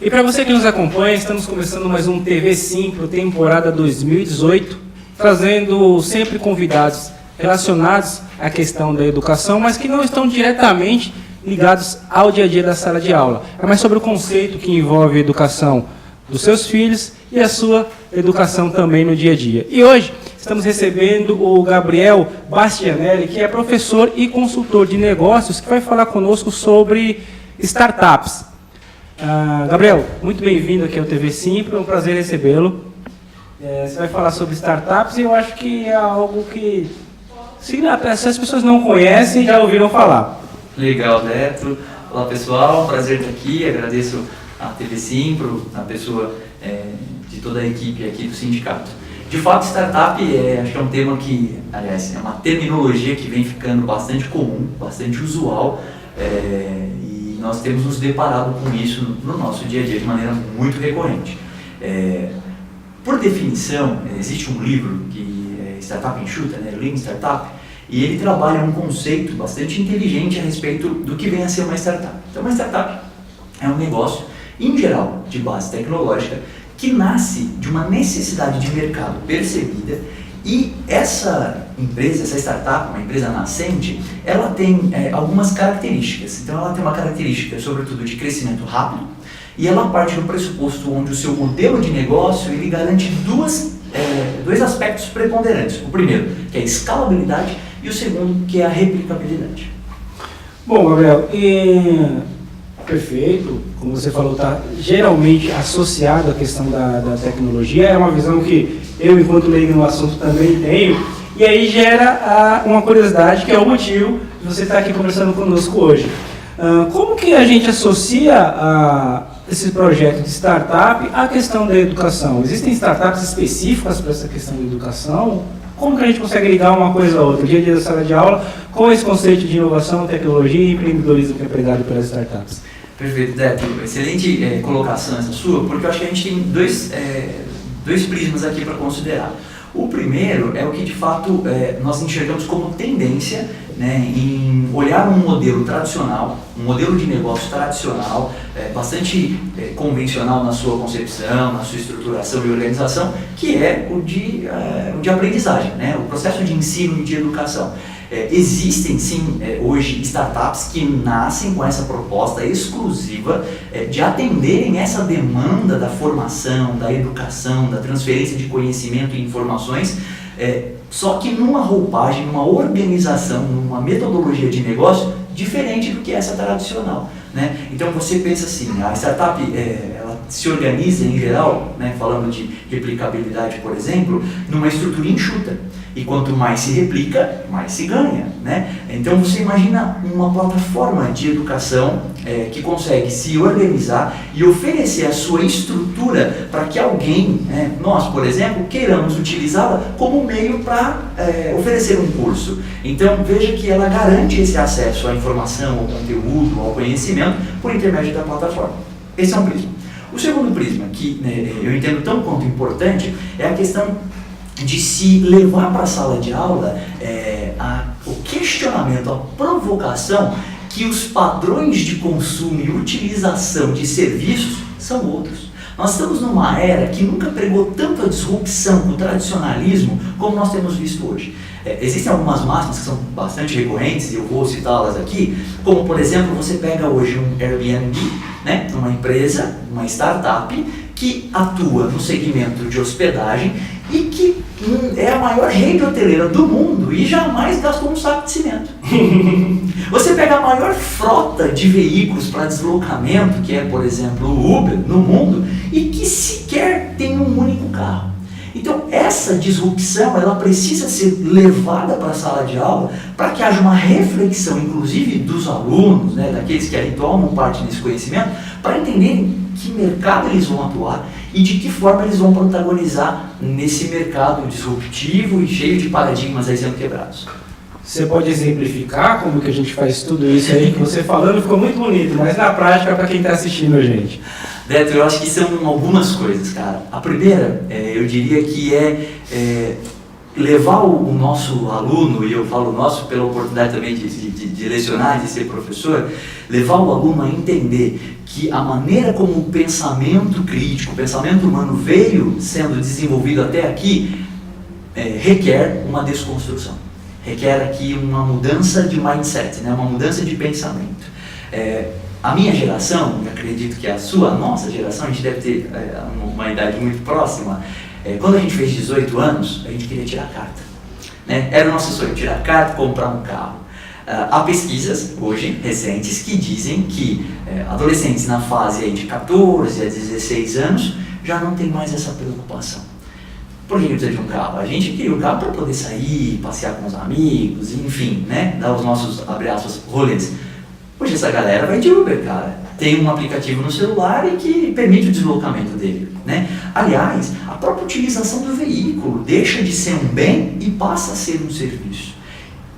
E para você que nos acompanha, estamos começando mais um TV Simpro, temporada 2018, trazendo sempre convidados relacionados à questão da educação, mas que não estão diretamente ligados ao dia a dia da sala de aula. É mais sobre o conceito que envolve a educação dos seus filhos e a sua educação também no dia a dia. E hoje estamos recebendo o Gabriel Bastianelli, que é professor e consultor de negócios, que vai falar conosco sobre startups. Gabriel, muito bem-vindo aqui ao TV Simpro, é um prazer recebê-lo. Você vai falar sobre startups e eu acho que é algo que, se as pessoas não conhecem, já ouviram falar. Legal, Neto. Olá, pessoal, prazer estar aqui, agradeço a TV Simpro, a pessoa de toda a equipe aqui do sindicato. De fato, startup acho que é um tema que, aliás, é uma terminologia que vem ficando bastante comum, bastante usual, e nós temos nos deparado com isso no nosso dia a dia de maneira muito recorrente. Por definição, existe um livro que é Startup Enxuta, Lean Startup, e ele trabalha um conceito bastante inteligente a respeito do que vem a ser uma startup. Então, uma startup é um negócio, em geral, de base tecnológica, que nasce de uma necessidade de mercado percebida, e essa empresa, essa startup, uma empresa nascente, ela tem algumas características. Então ela tem uma característica, sobretudo, de crescimento rápido, e ela parte do pressuposto onde o seu modelo de negócio ele garante dois aspectos preponderantes. O primeiro, que é a escalabilidade, e o segundo, que é a replicabilidade. Bom, Gabriel, perfeito, como você falou, está geralmente associado à questão da tecnologia, é uma visão que eu, enquanto leigo no assunto, também tenho, e aí gera uma curiosidade, que é o motivo de você estar aqui conversando conosco hoje. Como que a gente associa esse projeto de startup à questão da educação? Existem startups específicas para essa questão da educação? Como que a gente consegue ligar uma coisa a outra, o dia a dia da sala de aula, com esse conceito de inovação, tecnologia e empreendedorismo que é pregado pelas startups? Perfeito, Deto. Excelente colocação essa sua, porque eu acho que a gente tem dois prismas aqui para considerar. O primeiro é o que, de fato, nós enxergamos como tendência, em olhar um modelo tradicional, um modelo de negócio tradicional, bastante convencional na sua concepção, na sua estruturação e organização, que é o de aprendizagem, o processo de ensino e de educação. Existem, sim, hoje startups que nascem com essa proposta exclusiva de atenderem essa demanda da formação, da educação, da transferência de conhecimento e informações, só que numa roupagem, numa organização, numa metodologia de negócio diferente do que essa tradicional. Então você pensa assim, a startup ela se organiza em geral, falando de replicabilidade, por exemplo, numa estrutura enxuta. E quanto mais se replica, mais se ganha. Então você imagina uma plataforma de educação que consegue se organizar e oferecer a sua estrutura para que alguém, nós, por exemplo, queiramos utilizá-la como meio para oferecer um curso. Então veja que ela garante esse acesso à informação, ao conteúdo, ao conhecimento por intermédio da plataforma. Esse é um prisma. O segundo prisma, que eu entendo tão quanto importante, é a questão de se levar para a sala de aula o questionamento, a provocação que os padrões de consumo e utilização de serviços são outros. Nós estamos numa era que nunca pregou tanto a disrupção, o tradicionalismo, como nós temos visto hoje. Existem algumas máximas que são bastante recorrentes, e eu vou citá-las aqui, como, por exemplo, você pega hoje um Airbnb, uma empresa, uma startup, que atua no segmento de hospedagem e que é a maior rede hoteleira do mundo e jamais gastou um saco de cimento. Você pega a maior frota de veículos para deslocamento, que é, por exemplo, o Uber, no mundo, e que sequer tem um único carro. Então, essa disrupção, ela precisa ser levada para a sala de aula para que haja uma reflexão, inclusive dos alunos, daqueles que ali tomam parte desse conhecimento, para entenderem que mercado eles vão atuar e de que forma eles vão protagonizar nesse mercado disruptivo e cheio de paradigmas aí sendo quebrados. Você pode exemplificar como que a gente faz tudo isso aí que você falando ficou muito bonito, mas na prática para quem está assistindo a gente? Beto, eu acho que são algumas coisas, cara. A primeira, eu diria que levar o nosso aluno, e eu falo nosso pela oportunidade também de lecionar, de ser professor, levar o aluno a entender que a maneira como o pensamento crítico, o pensamento humano veio sendo desenvolvido até aqui, requer uma desconstrução, requer aqui uma mudança de mindset, né? Uma mudança de pensamento. A minha geração, e acredito que a nossa geração, a gente deve ter uma idade muito próxima, quando a gente fez 18 anos, a gente queria tirar carta, né? Era o nosso sonho, tirar carta, comprar um carro. Há pesquisas, hoje, recentes, que dizem que adolescentes na fase aí de 14 a 16 anos já não tem mais essa preocupação. Por que precisa de um carro? A gente queria um carro para poder sair, passear com os amigos, enfim, né? Dar os nossos, abre aspas, rolês. Hoje essa galera vai de Uber, cara. Tem um aplicativo no celular e que permite o deslocamento dele, né? Aliás, a própria utilização do veículo deixa de ser um bem e passa a ser um serviço.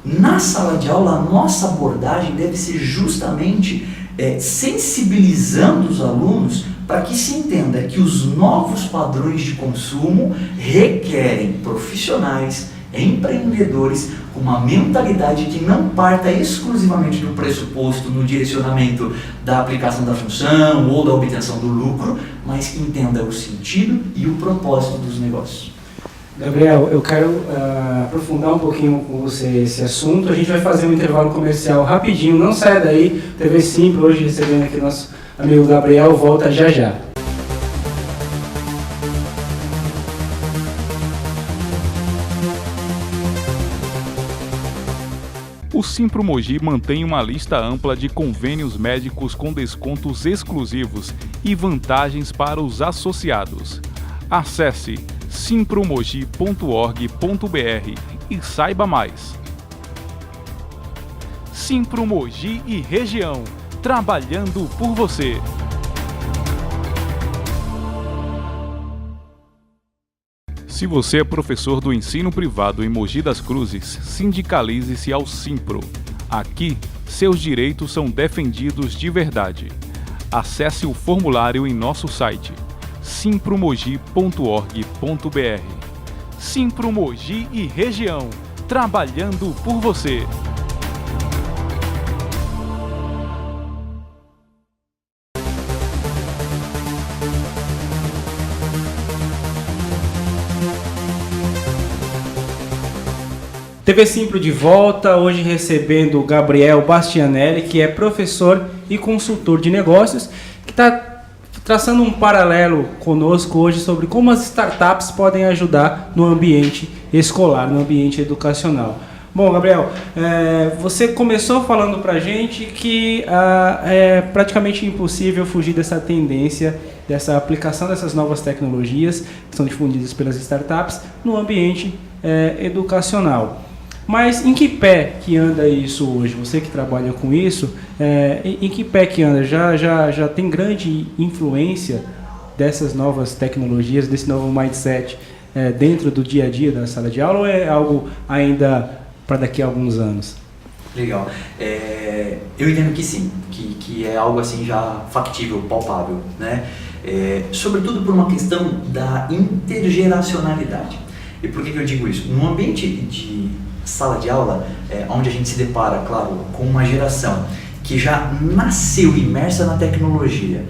Na sala de aula, a nossa abordagem deve ser justamente sensibilizando os alunos para que se entenda que os novos padrões de consumo requerem profissionais, empreendedores com uma mentalidade que não parta exclusivamente do pressuposto no direcionamento da aplicação da função ou da obtenção do lucro, mas que entenda o sentido e o propósito dos negócios. Gabriel, eu quero aprofundar um pouquinho com você esse assunto. A gente vai fazer um intervalo comercial rapidinho, não saia daí. TV Simples, hoje recebendo aqui nosso amigo Gabriel, volta já já. O Simpro Mogi mantém uma lista ampla de convênios médicos com descontos exclusivos e vantagens para os associados. Acesse simpromogi.org.br e saiba mais. Simpro Mogi e região, trabalhando por você. Se você é professor do ensino privado em Mogi das Cruzes, sindicalize-se ao Simpro. Aqui, seus direitos são defendidos de verdade. Acesse o formulário em nosso site simpromogi.org.br. Simpro Mogi e região, trabalhando por você. TV Simples de volta, hoje recebendo o Gabriel Bastianelli, que é professor e consultor de negócios, que está traçando um paralelo conosco hoje sobre como as startups podem ajudar no ambiente escolar, no ambiente educacional. Bom, Gabriel, você começou falando para a gente que é praticamente impossível fugir dessa tendência, dessa aplicação dessas novas tecnologias que são difundidas pelas startups no ambiente educacional. Mas em que pé que anda isso hoje? Você que trabalha com isso, em que pé que anda? Já tem grande influência dessas novas tecnologias, desse novo mindset dentro do dia a dia da sala de aula, ou é algo ainda para daqui a alguns anos? Legal. Eu entendo que sim, que é algo assim já factível, palpável, né? Sobretudo por uma questão da intergeracionalidade. E por que eu digo isso? No ambiente de sala de aula, onde a gente se depara, claro, com uma geração que já nasceu imersa na tecnologia,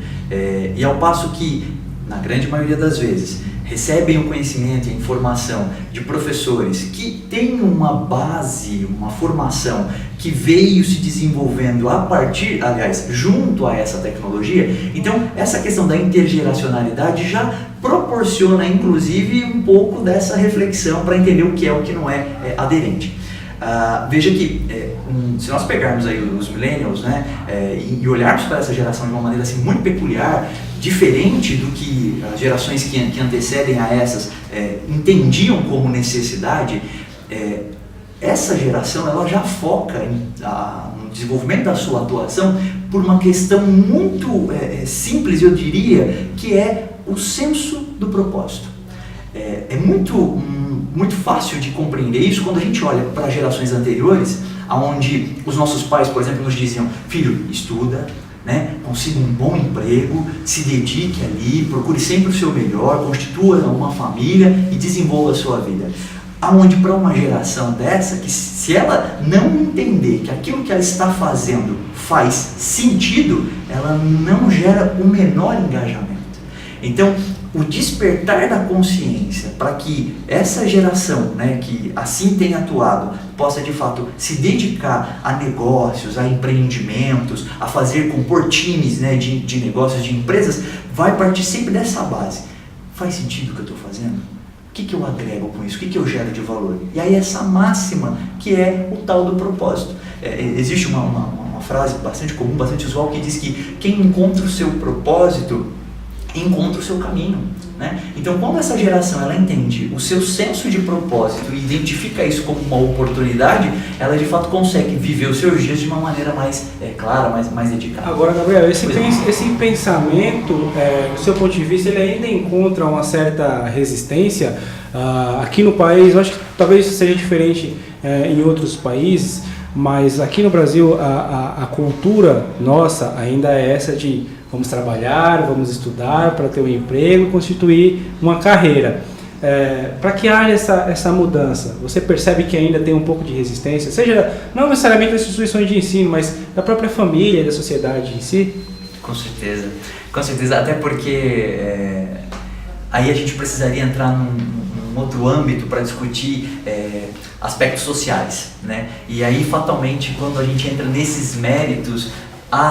e ao passo que, na grande maioria das vezes, recebem o conhecimento e a informação de professores que têm uma base, uma formação que veio se desenvolvendo a partir, aliás, junto a essa tecnologia. Então, essa questão da intergeracionalidade já proporciona, inclusive, um pouco dessa reflexão para entender o que é o que não é aderente. Veja que, se nós pegarmos aí os millennials, né, e olharmos para essa geração de uma maneira assim, muito peculiar, diferente do que as gerações que antecedem a essas entendiam como necessidade, essa geração ela já foca no desenvolvimento da sua atuação por uma questão muito simples, eu diria, que é o senso do propósito. É muito fácil de compreender isso quando a gente olha para gerações anteriores, onde os nossos pais, por exemplo, nos diziam: filho, estuda, né, consiga um bom emprego, se dedique ali, procure sempre o seu melhor, constitua uma família e desenvolva a sua vida. Aonde para uma geração dessa, que se ela não entender que aquilo que ela está fazendo faz sentido, ela não gera o menor engajamento. Então, o despertar da consciência para que essa geração, né, que assim tem atuado, possa de fato se dedicar a negócios, a empreendimentos, a compor times, né, de negócios, de empresas, vai partir sempre dessa base. Faz sentido o que eu estou fazendo? O que eu agrego com isso? O que eu gero de valor? E aí essa máxima que é o tal do propósito. Existe uma frase bastante comum, bastante usual, que diz que quem encontra o seu propósito encontra o seu caminho, né? Então, quando essa geração ela entende o seu senso de propósito e identifica isso como uma oportunidade, ela de fato consegue viver os seus dias de uma maneira mais clara, mais dedicada. Agora, Gabriel, esse pensamento, do seu ponto de vista, ele ainda encontra uma certa resistência aqui no país. Eu acho que talvez seja diferente em outros países, mas aqui no Brasil a cultura nossa ainda é essa de vamos trabalhar, vamos estudar para ter um emprego, constituir uma carreira. Para que haja essa mudança, você percebe que ainda tem um pouco de resistência, seja não necessariamente das instituições de ensino, mas da própria família, da sociedade em si? Com certeza, até porque aí a gente precisaria entrar num outro âmbito para discutir aspectos sociais, né? E aí fatalmente quando a gente entra nesses méritos,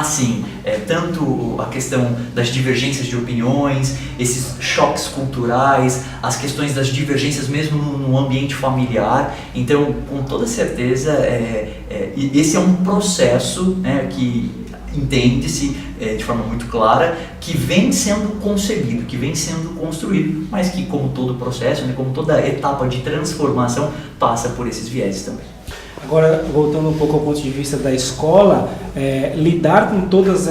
sim, tanto a questão das divergências de opiniões, esses choques culturais, as questões das divergências mesmo no ambiente familiar. Então, com toda certeza, esse é um processo, né, que entende-se de forma muito clara, que vem sendo concebido, que vem sendo construído, mas que, como todo processo, né, como toda etapa de transformação, passa por esses vieses também. Agora, voltando um pouco ao ponto de vista da escola, lidar com todas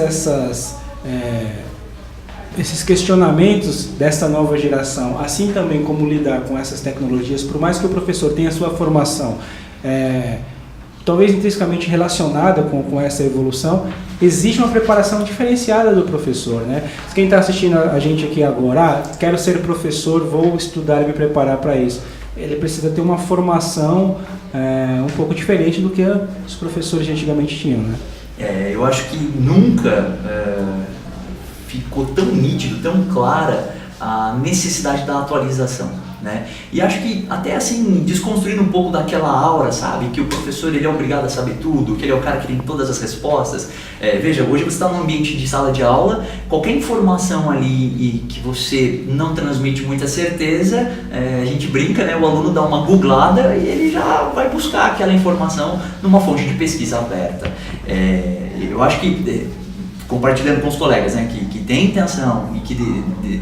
esses questionamentos dessa nova geração, assim também como lidar com essas tecnologias, por mais que o professor tenha sua formação, talvez intrinsecamente relacionada com essa evolução, existe uma preparação diferenciada do professor, né? Quem está assistindo a gente aqui agora, quero ser professor, vou estudar e me preparar para isso. Ele precisa ter uma formação um pouco diferente do que os professores de antigamente tinham, né? Eu acho que nunca ficou tão nítido, tão clara a necessidade da atualização, né? E acho que até assim, desconstruindo um pouco daquela aura, sabe? Que o professor ele é obrigado a saber tudo, que ele é o cara que tem todas as respostas. Veja, hoje você está num ambiente de sala de aula, qualquer informação ali e que você não transmite muita certeza, a gente brinca, né? O aluno dá uma googlada e ele já vai buscar aquela informação numa fonte de pesquisa aberta. Eu acho que compartilhando com os colegas, né, que tem intenção e que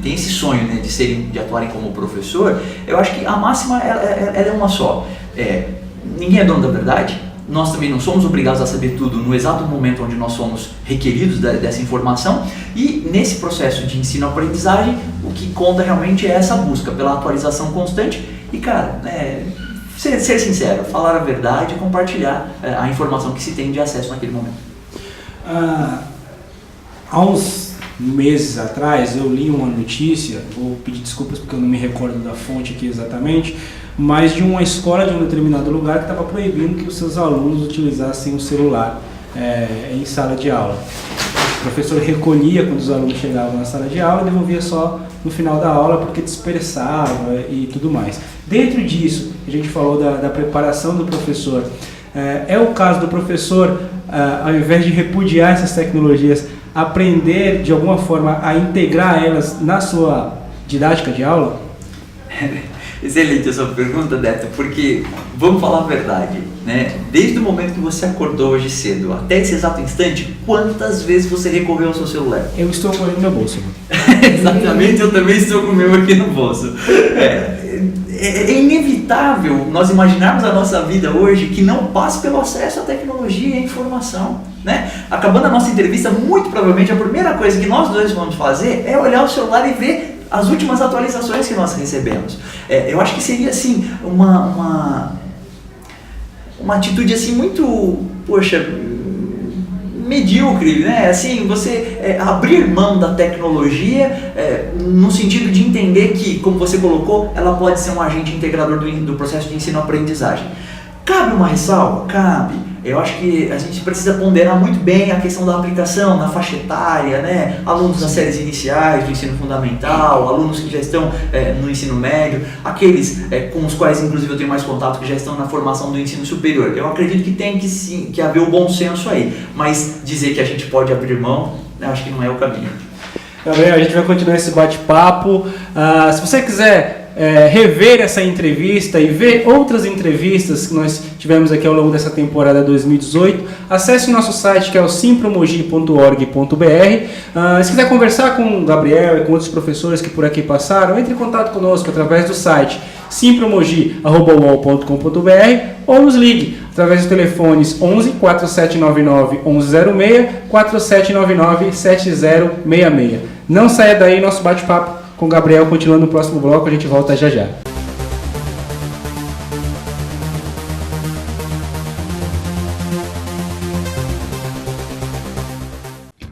tem esse sonho, né, de atuarem como professor, eu acho que a máxima ela é uma só. Ninguém é dono da verdade, nós também não somos obrigados a saber tudo no exato momento onde nós somos requeridos dessa informação, e nesse processo de ensino-aprendizagem, o que conta realmente é essa busca pela atualização constante e, cara, ser sincero, falar a verdade e compartilhar a informação que se tem de acesso naquele momento. Há uns meses atrás eu li uma notícia, vou pedir desculpas porque eu não me recordo da fonte aqui exatamente, mas de uma escola de um determinado lugar que estava proibindo que os seus alunos utilizassem o celular em sala de aula. O professor recolhia quando os alunos chegavam na sala de aula e devolvia só no final da aula porque dispersava e tudo mais. Dentro disso, a gente falou da preparação do professor. É o caso do professor, ao invés de repudiar essas tecnologias, aprender de alguma forma a integrar elas na sua didática de aula? Excelente a sua pergunta, Neto, porque vamos falar a verdade, né? Desde o momento que você acordou hoje cedo até esse exato instante, quantas vezes você recorreu ao seu celular? Eu estou com ele no meu bolso. Exatamente, eu também estou com o meu aqui no bolso. É inevitável nós imaginarmos a nossa vida hoje que não passe pelo acesso à tecnologia e à informação, né? Acabando a nossa entrevista, muito provavelmente a primeira coisa que nós dois vamos fazer é olhar o celular e ver as últimas atualizações que nós recebemos. Eu acho que seria assim uma atitude assim muito, poxa, medíocre, né? Assim, você abrir mão da tecnologia no sentido de entender que, como você colocou, ela pode ser um agente integrador do processo de ensino-aprendizagem. Cabe uma ressalva? Cabe. Eu acho que a gente precisa ponderar muito bem a questão da aplicação na faixa etária, né? Alunos nas séries iniciais do ensino fundamental, alunos que já estão no ensino médio, aqueles com os quais inclusive eu tenho mais contato que já estão na formação do ensino superior. Eu acredito que tem que haver o bom senso aí, mas dizer que a gente pode abrir mão, eu acho que não é o caminho. Gabriel, a gente vai continuar esse bate-papo. Se você quiser rever essa entrevista e ver outras entrevistas que nós tivemos aqui ao longo dessa temporada 2018, acesse o nosso site, que é o simpromogi.org.br. Se quiser conversar com o Gabriel e com outros professores que por aqui passaram, entre em contato conosco através do site simpromogi@uol.com.br ou nos ligue através dos telefones 11 4799 1106 4799 7066. Não saia daí, nosso bate-papo com o Gabriel continuando no próximo bloco, a gente volta já já.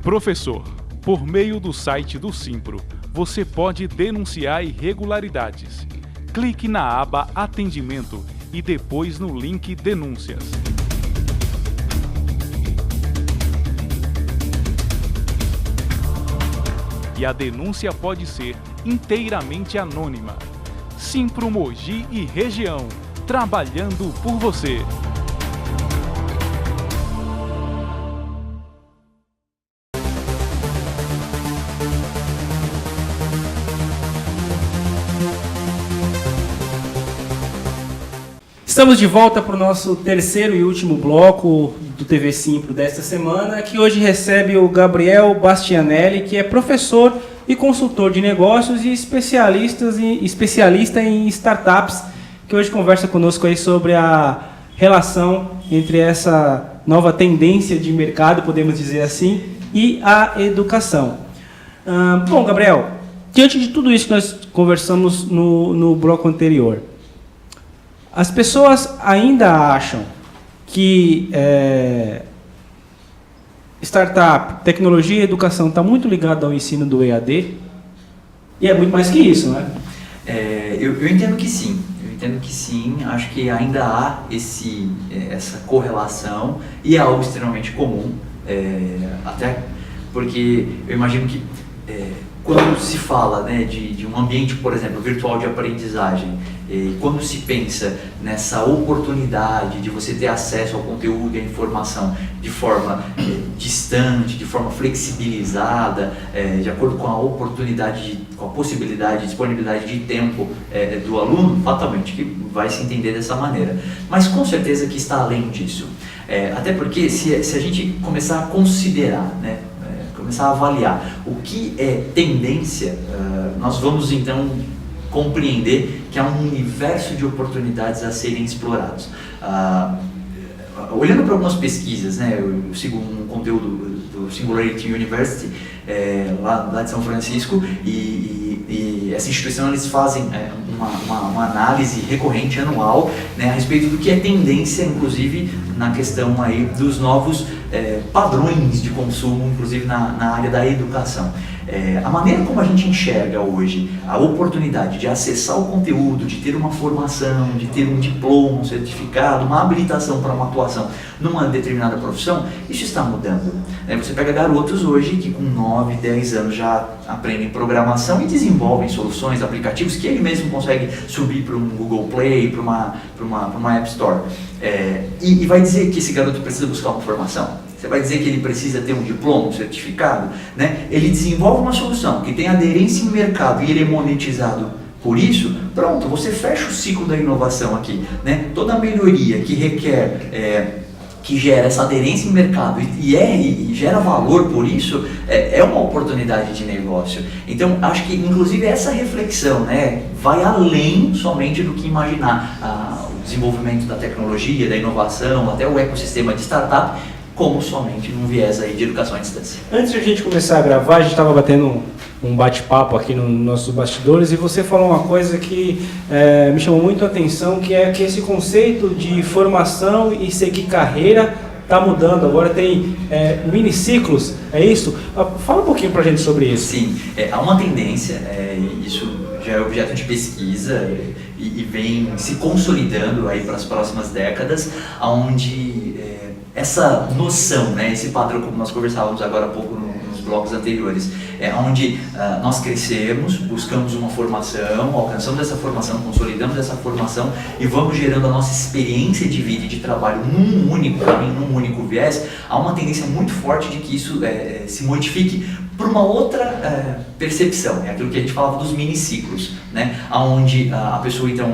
Professor, por meio do site do Simpro, você pode denunciar irregularidades. Clique na aba Atendimento e depois no link Denúncias. E a denúncia pode ser inteiramente anônima. Simpro Mogi e região, trabalhando por você. Estamos de volta para o nosso terceiro e último bloco do TV Simpro desta semana, que hoje recebe o Gabriel Bastianelli, que é professor e consultor de negócios e especialista em startups, que hoje conversa conosco aí sobre a relação entre essa nova tendência de mercado, podemos dizer assim, e a educação. Bom, Gabriel, diante de tudo isso que nós conversamos no bloco anterior, as pessoas ainda acham que startup, tecnologia e educação está muito ligado ao ensino do EAD, e é muito mais que isso, né? Eu entendo que sim. Acho que ainda há essa correlação e é algo extremamente comum, até porque eu imagino que quando se fala, né, de um ambiente, por exemplo, virtual de aprendizagem, quando se pensa nessa oportunidade de você ter acesso ao conteúdo e à informação de forma distante, de forma flexibilizada, de acordo com a oportunidade, com a possibilidade, disponibilidade de tempo do aluno, fatalmente que vai se entender dessa maneira. Mas com certeza que está além disso. Até porque se a gente começar a considerar, né, começar a avaliar o que é tendência, nós vamos então compreender que há um universo de oportunidades a serem explorados. Olhando para algumas pesquisas, né, eu sigo um conteúdo do Singularity University, lá de São Francisco, e essa instituição eles fazem uma análise recorrente anual, né, a respeito do que é tendência, inclusive na questão aí dos novos padrões de consumo, inclusive na área da educação. A maneira como a gente enxerga hoje a oportunidade de acessar o conteúdo, de ter uma formação, de ter um diploma, um certificado, uma habilitação para uma atuação numa determinada profissão, isso está mudando. Você pega garotos hoje que com 9, 10 anos já aprendem programação e desenvolvem soluções, aplicativos que ele mesmo consegue subir para um Google Play, para uma App Store. E vai dizer que esse garoto precisa buscar uma formação? Você vai dizer que ele precisa ter um diploma, um certificado, né? Ele desenvolve uma solução que tem aderência em mercado e ele é monetizado por isso, pronto, você fecha o ciclo da inovação aqui, né? Toda melhoria que requer, que gera essa aderência em mercado e gera valor por isso, é uma oportunidade de negócio. Então, acho que inclusive essa reflexão, né, vai além somente do que imaginar o desenvolvimento da tecnologia, da inovação, até o ecossistema de startup, como somente num viés aí de educação à distância. Antes de a gente começar a gravar, a gente estava batendo um bate-papo aqui nos nossos bastidores e você falou uma coisa que me chamou muito a atenção, que é que esse conceito de formação e seguir carreira está mudando, agora tem miniciclos, é isso? Fala um pouquinho para a gente sobre isso. Sim, há uma tendência, isso já é objeto de pesquisa e vem se consolidando aí para as próximas décadas, onde essa noção, né, esse padrão, como nós conversávamos agora há pouco nos blocos anteriores, onde nós crescemos, buscamos uma formação, alcançamos essa formação, consolidamos essa formação e vamos gerando a nossa experiência de vida e de trabalho num único caminho, num único viés. Há uma tendência muito forte de que isso se modifique por uma outra percepção, é aquilo que a gente falava dos miniciclos, né? Onde a pessoa, então,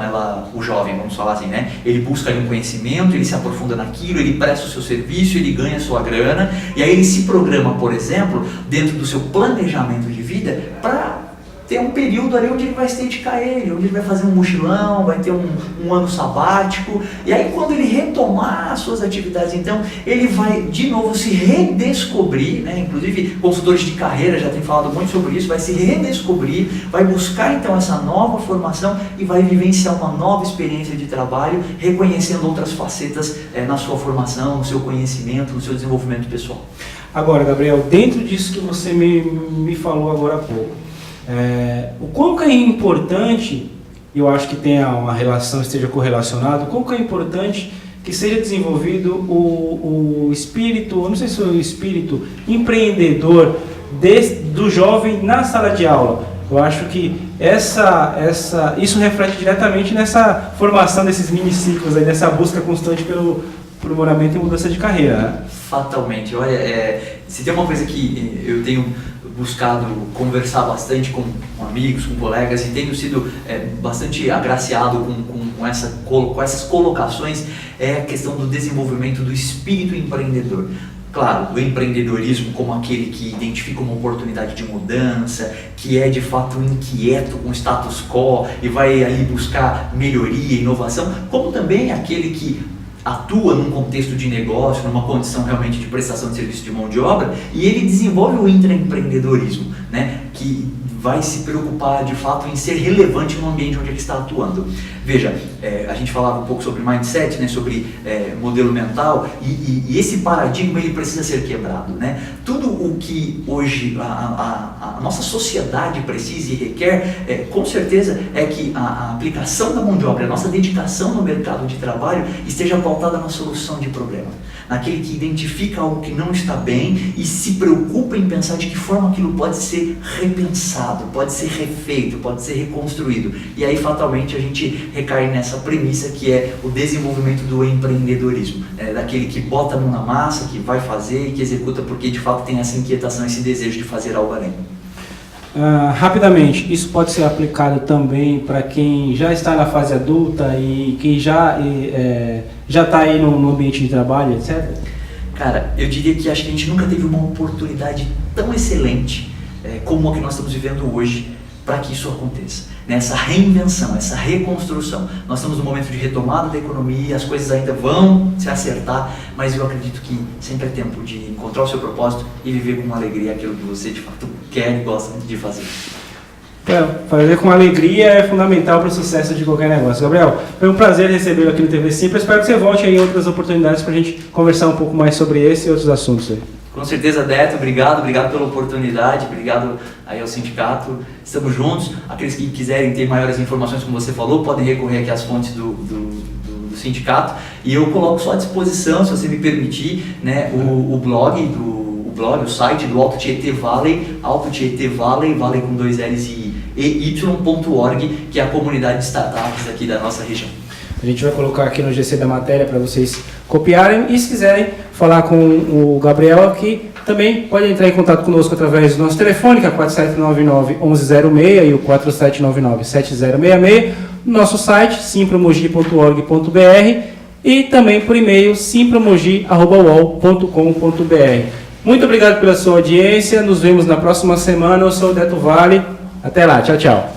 o jovem, vamos falar assim, né? Ele busca ali um conhecimento, ele se aprofunda naquilo, ele presta o seu serviço, ele ganha a sua grana, e aí ele se programa, por exemplo, dentro do seu planejamento de vida para ter um período ali onde ele vai se dedicar a ele, onde ele vai fazer um mochilão, vai ter um ano sabático, e aí quando ele retomar as suas atividades, então ele vai de novo se redescobrir, né? Inclusive consultores de carreira já têm falado muito sobre isso, vai se redescobrir, vai buscar então essa nova formação e vai vivenciar uma nova experiência de trabalho, reconhecendo outras facetas na sua formação, no seu conhecimento, no seu desenvolvimento pessoal. Agora, Gabriel, dentro disso que você me falou agora há pouco, o quão que é importante, eu acho que tenha uma relação, esteja correlacionado, o quão que é importante que seja desenvolvido o espírito, eu não sei se é o espírito empreendedor do jovem na sala de aula. Eu acho que isso reflete diretamente nessa formação desses miniciclos, aí, dessa busca constante pelo aprimoramento e mudança de carreira, né? Fatalmente. Olha, se tem uma coisa que eu tenho buscado conversar bastante com amigos, com colegas, e tenho sido bastante agraciado com essas colocações, é a questão do desenvolvimento do espírito empreendedor. Claro, o empreendedorismo como aquele que identifica uma oportunidade de mudança, que é de fato inquieto com o status quo e vai ali buscar melhoria, inovação, como também aquele que atua num contexto de negócio, numa condição realmente de prestação de serviço de mão de obra, e ele desenvolve o intraempreendedorismo, né, que vai se preocupar de fato em ser relevante no ambiente onde ele está atuando. Veja, a gente falava um pouco sobre mindset, né, sobre modelo mental, e esse paradigma ele precisa ser quebrado, né? Tudo o que hoje a nossa sociedade precisa e requer, com certeza, é que a aplicação da mão de obra, a nossa dedicação no mercado de trabalho esteja pautada na solução de problema, naquele que identifica algo que não está bem e se preocupa em pensar de que forma aquilo pode ser repensado, pode ser refeito, pode ser reconstruído. E aí fatalmente a gente recai nessa premissa que é o desenvolvimento do empreendedorismo, daquele que bota a mão na massa, que vai fazer e que executa porque de fato tem essa inquietação, esse desejo de fazer algo além. Rapidamente, isso pode ser aplicado também para quem já está na fase adulta e que já está aí no ambiente de trabalho, etc? Cara, eu diria que acho que a gente nunca teve uma oportunidade tão excelente como a que nós estamos vivendo hoje para que isso aconteça. Nessa reinvenção, essa reconstrução. Nós estamos num momento de retomada da economia, as coisas ainda vão se acertar, mas eu acredito que sempre é tempo de encontrar o seu propósito e viver com alegria aquilo que você de fato quer e gosta de fazer. Fazer com alegria é fundamental para o sucesso de qualquer negócio. Gabriel, foi um prazer recebê-lo aqui no TV Simples. Espero que você volte aí em outras oportunidades para a gente conversar um pouco mais sobre esse e outros assuntos aí. Com certeza, Deto, obrigado pela oportunidade, obrigado aí ao sindicato, estamos juntos. Aqueles que quiserem ter maiores informações, como você falou, podem recorrer aqui às fontes do sindicato, e eu coloco só à disposição, se você me permitir, né, o blog, o site do Alto Tietê Valley, Alto Tietê Valley, Valley com 2 L's e y.org, que é a comunidade de startups aqui da nossa região. A gente vai colocar aqui no GC da matéria para vocês copiarem, e se quiserem falar com o Gabriel aqui, também pode entrar em contato conosco através do nosso telefone, que é 4799-1106 e o 4799-7066, no nosso site simpromogi.org.br e também por e-mail simpromogi@uol.com.br. Muito obrigado pela sua audiência, nos vemos na próxima semana. Eu sou o Deto Vale, até lá, tchau, tchau.